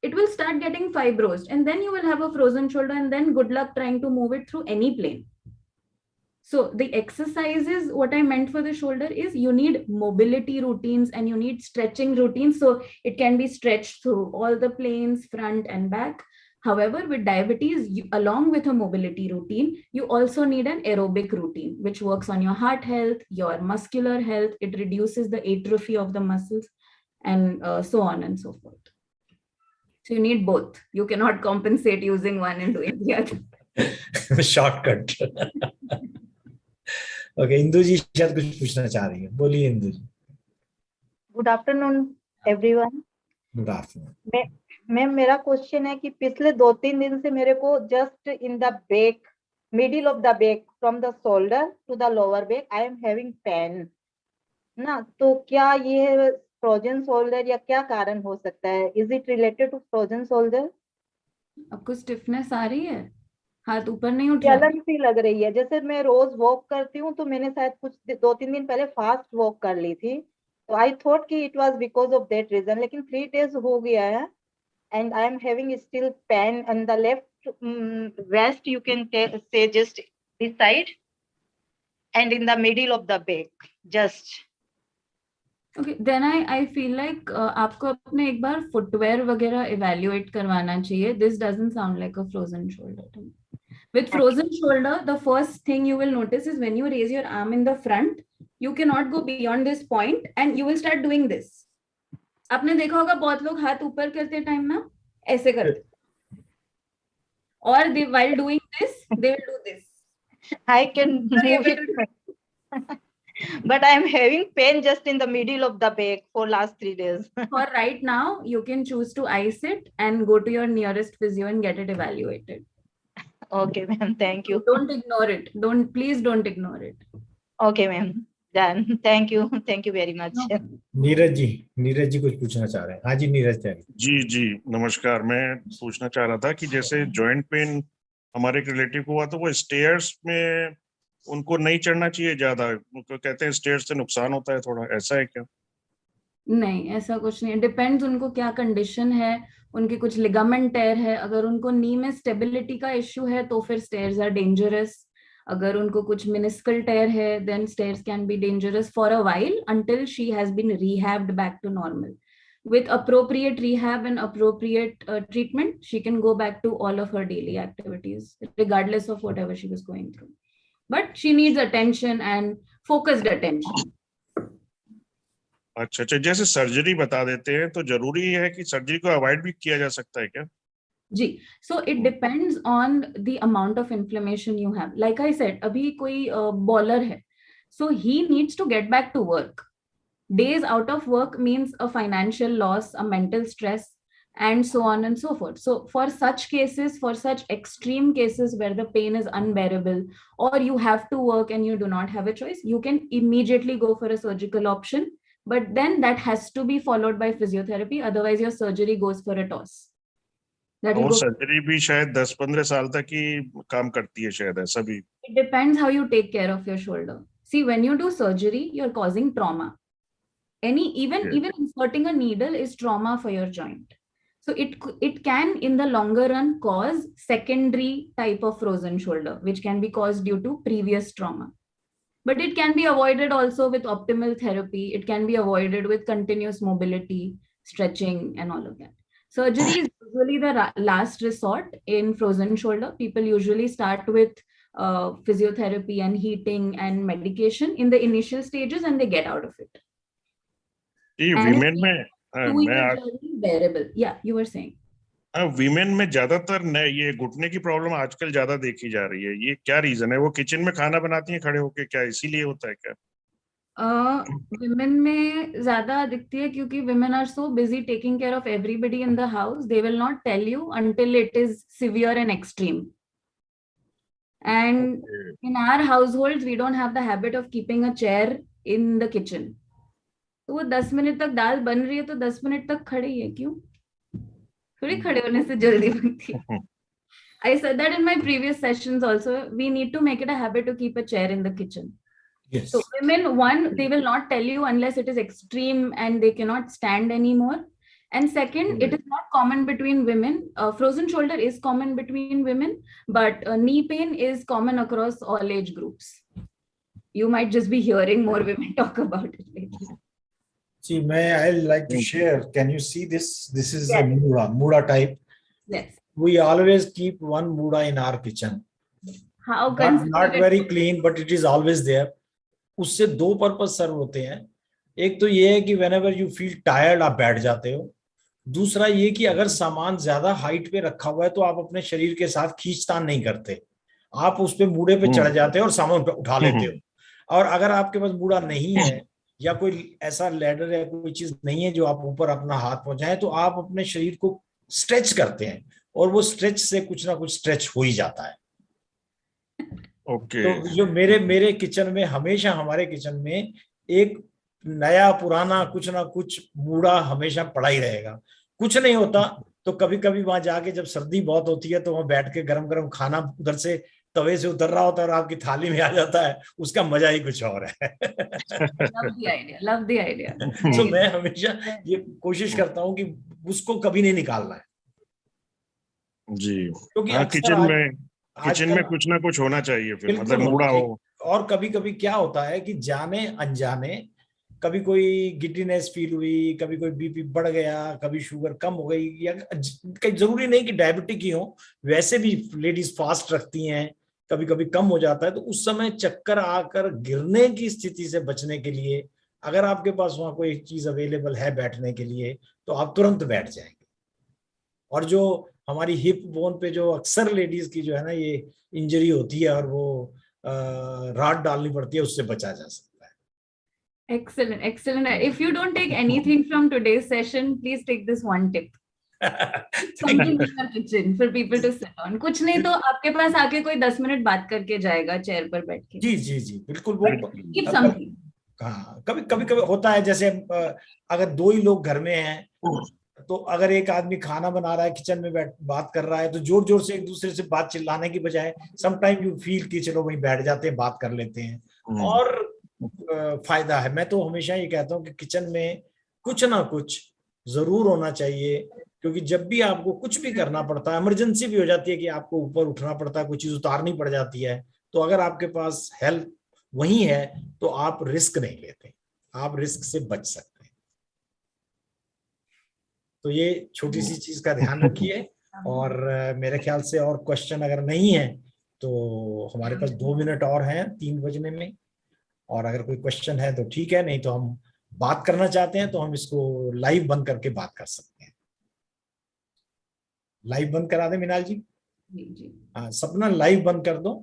[SPEAKER 3] it will start getting fibrosed and then you will have a frozen shoulder and then good luck trying to move it through any plane. So the exercises, what I meant for the shoulder is you need mobility routines and you need stretching routines. So it can be stretched through all the planes, front and back. However, with diabetes, along with a mobility routine, you also need an aerobic routine, which works on your heart health, your muscular health. It reduces the atrophy of the muscles, and so on and so forth. So you need both. You cannot compensate using one and doing the other.
[SPEAKER 1] Shortcut. Okay, Indu ji शायद कुछ पूछना चाह रही है. बोलिए Indu ji.
[SPEAKER 4] Good afternoon everyone.
[SPEAKER 1] Good afternoon.
[SPEAKER 4] Ma'am, मेरा question है कि पिछले 2-3 दिन से मेरे को just in the back, middle of the back, from the shoulder to the lower back, I am having pain ना. तो क्या ये फ्रोजन शोल्डर या क्या कारण हो सकता है? Is it related to frozen shoulder?
[SPEAKER 3] आपको स्टिफनेस आ रही है? हाथ ऊपर नहीं उठ रहा?
[SPEAKER 4] जलन सी लग रही है. जैसे मैं रोज वॉक करती हूँ, तो मैंने शायद कुछ 2-3 दिन पहले फास्ट वॉक कर ली थी, तो आई थॉट कि it was because of that reason. लेकिन 3 days हो गया है and I am having still pain on the left wrist, you can say just this side, and in the middle of the back just.
[SPEAKER 3] Okay, then I feel like आपको अपने एक बार footwear वगैरह evaluate करवाना चाहिए. This doesn't sound like a frozen shoulder to me. With frozen shoulder, the first thing you will notice is when you raise your arm in the front, you cannot go beyond this point and you will start doing this. आपने देखा होगा बहुत लोग हाथ ऊपर करते time ना ऐसे करते, और they while doing this they will do this.
[SPEAKER 4] I can move it, but I am having pain just in the middle of the back for last 3 days.
[SPEAKER 3] For right now, you can choose to ice it and go to your nearest physio and get it evaluated.
[SPEAKER 4] Okay, ma'am. Thank you.
[SPEAKER 3] Don't ignore it. Please don't ignore it.
[SPEAKER 4] Okay, ma'am. Done. Thank you. Thank you very much.
[SPEAKER 3] No.
[SPEAKER 1] Neeraj ji कुछ पूछना चाह रहे हैं. हाँ जी नीरज जी.
[SPEAKER 5] जी नमस्कार. मैं पूछना चाह रहा था कि जैसे जॉइंट पेन हमारे एक रिलेटिव को हुआ, तो वो स्टेयर्स में उनको नहीं चढ़ना चाहिए ज्यादा, उनको कहते हैं स्टेयर्स से नुकसान होता है थोड़ा, ऐसा है क्या?
[SPEAKER 3] नहीं, ऐसा कुछ नहीं. डिपेंड्स उनको क्या कंडीशन है. उनके कुछ लिगामेंट टेयर है. अगर उनको नी में स्टेबिलिटी का इश्यू है तो फिर स्टेयर्स आर डेंजरस. अगर उनको कुछ मिनिस्कल टेयर है, then stairs can be dangerous for a while until she has been rehabbed back to normal. With appropriate rehab and appropriate treatment, she can go back to all of her daily activities, regardless of whatever she was going through. But she needs attention and focused attention.
[SPEAKER 5] अच्छा, जैसे surgery बता देते हैं, तो जरूरी है कि surgery को अवॉइड भी किया जा सकता है क्या?
[SPEAKER 3] जी, so it depends on the amount of inflammation you have. Like I said, अभी कोई bowler है, so he needs to get back to work. Days out of work means a financial loss, a mental stress, and so on and so forth. So for such cases, for such extreme cases where the pain is unbearable, or you have to work and you do not have a choice, you can immediately go for a surgical option. But then that has to be followed by physiotherapy. Otherwise, your surgery goes for a toss.
[SPEAKER 5] और surgery भी शायद 10-15 साल तक ही काम करती है शायद, ऐसा भी.
[SPEAKER 3] It depends how you take care of your shoulder. See, when you do surgery, you're causing trauma. Even inserting a needle is trauma for your joint. So it can, in the longer run, cause secondary type of frozen shoulder, which can be caused due to previous trauma. But it can be avoided also with optimal therapy. It can be avoided with continuous mobility, stretching, and all of that. Surgery is usually the last resort in frozen shoulder. People usually start with physiotherapy and heating and medication in the initial stages, and they get out of it.
[SPEAKER 5] Women में
[SPEAKER 3] bearable. Yeah, you were saying.
[SPEAKER 5] Women में ज्यादातर ये घुटने की problem आजकल ज्यादा देखी जा रही है. ये क्या रीजन है? वो किचन में खाना बनाती हैं खड़े होके, क्या इसीलिए होता है क्या?
[SPEAKER 3] विमेन में ज्यादा दिखती है क्योंकि women are so busy taking care of everybody in the house. They will not tell you until it is severe and extreme. And in our households, we don't have the habit of keeping a chair in the kitchen. तो वो 10 minute तक दाल बन रही है तो 10 minute तक खड़े ही है. क्यों? थोड़ी खड़े होने से जल्दी बनती है. I said that in my previous sessions also. We need to make it a habit to keep a chair in the kitchen.
[SPEAKER 1] Yes.
[SPEAKER 3] So women, one, they will not tell you unless it is extreme and they cannot stand anymore. And second, it is not common between women. Frozen shoulder is common between women, but knee pain is common across all age groups. You might just be hearing more women talk about it lately.
[SPEAKER 1] See, I like to share. Can you see this? This is a Mura type.
[SPEAKER 3] Yes.
[SPEAKER 1] we always keep one muda in our kitchen.
[SPEAKER 3] How
[SPEAKER 1] Not
[SPEAKER 3] considerate.
[SPEAKER 1] very clean, but it is always there. उससे दो purpose सर्व होते हैं. एक तो ये है कि whenever you feel tired आप बैठ जाते हो. दूसरा ये कि अगर सामान ज्यादा हाइट पे रखा हुआ है तो आप अपने शरीर के साथ खींचतान नहीं करते, आप उस पे मूड़े पे चढ़ जाते हो और सामान उठा लेते हो. और अगर आपके पास मूड़ा नहीं है या कोई ऐसा लैडर या कोई चीज नहीं है जो आप ऊपर अपना हाथ पहुंचाएं, तो आप अपने शरीर को स्ट्रेच करते हैं और वो स्ट्रेच से कुछ ना कुछ स्ट्रेच हो ही जाता है.
[SPEAKER 5] ओके.
[SPEAKER 1] तो जो मेरे किचन में हमेशा, हमारे किचन में एक नया पुराना कुछ ना कुछ मूड़ा हमेशा पड़ा ही रहेगा. कुछ नहीं होता तो कभी कभी वहां जाके जब सर्दी बहुत होती है तो वहां बैठ के गरम गरम खाना उधर से तवे से उतर रहा होता है और आपकी थाली में आ जाता है, उसका मजा ही कुछ और है.
[SPEAKER 3] Love the idea.
[SPEAKER 1] तो मैं हमेशा ये कोशिश करता हूँ कि उसको कभी नहीं निकालना है.
[SPEAKER 5] जी.
[SPEAKER 1] क्योंकि
[SPEAKER 5] हाँ,
[SPEAKER 1] अक्सर
[SPEAKER 5] किचन में कुछ ना कुछ होना चाहिए फिर,
[SPEAKER 1] बिल्कुल
[SPEAKER 5] मतलब मूड़ा हो.
[SPEAKER 1] और कभी कभी क्या होता है कि जाने अनजाने कभी कोई गिड्डीनेस फील हुई, कभी कोई बीपी बढ़ गया, कभी शुगर कम हो गई, या कहीं जरूरी नहीं कि डायबिटिक ही हो, वैसे भी लेडीज फास्ट रखती हैं, कभी कभी कम हो जाता है. तो उस समय चक्कर आकर गिरने की स्थिति से बचने के लिए अगर आपके पास वहां कोई चीज अवेलेबल है बैठने के लिए तो आप तुरंत बैठ जाएंगे. और जो हमारी हिप बोन पे जो अक्सर लेडीज की जो है ना ये इंजरी होती है और वो राड डालनी पड़ती है, उससे बचा जा सकता है.
[SPEAKER 3] Excellent, excellent. If you don't take anything from today's session, please take this one tip. Something in your kitchen for people to sit on. कुछ नहीं तो आपके पास आके कोई 10 मिनट बात करके जाएगा चेयर पर बैठ के.
[SPEAKER 1] जी जी जी बिल्कुल. वो
[SPEAKER 3] Keep something.
[SPEAKER 1] हाँ, कभी कभी होता है, जैसे अगर दो ही लोग घर में हैं तो अगर एक आदमी खाना बना रहा है किचन में बात कर रहा है तो जोर जोर से एक दूसरे से बात चिल्लाने की बजाय समटाइम यू फील कि चलो वहीं बैठ जाते हैं, बात कर लेते हैं और फायदा है. मैं तो हमेशा ये कहता हूँ कि किचन में कुछ ना कुछ जरूर होना चाहिए, क्योंकि जब भी आपको कुछ भी करना पड़ता है, इमरजेंसी भी हो जाती है कि आपको ऊपर उठना पड़ता है, कोई चीज उतारनी पड़ जाती है, तो अगर आपके पास हेल्प वही है तो आप रिस्क नहीं लेते, आप रिस्क से बच सकते हैं. तो ये छोटी सी चीज का ध्यान रखिए. और मेरे ख्याल से और क्वेश्चन अगर नहीं है तो हमारे पास 2 मिनट और हैं 3 बजने में, और अगर कोई क्वेश्चन है तो ठीक है, नहीं तो हम बात करना चाहते हैं तो हम इसको लाइव बंद करके बात कर सकते हैं. लाइव बंद करा दे मिनाल जी.
[SPEAKER 3] जी.
[SPEAKER 1] हाँ सपना, लाइव बंद कर दो.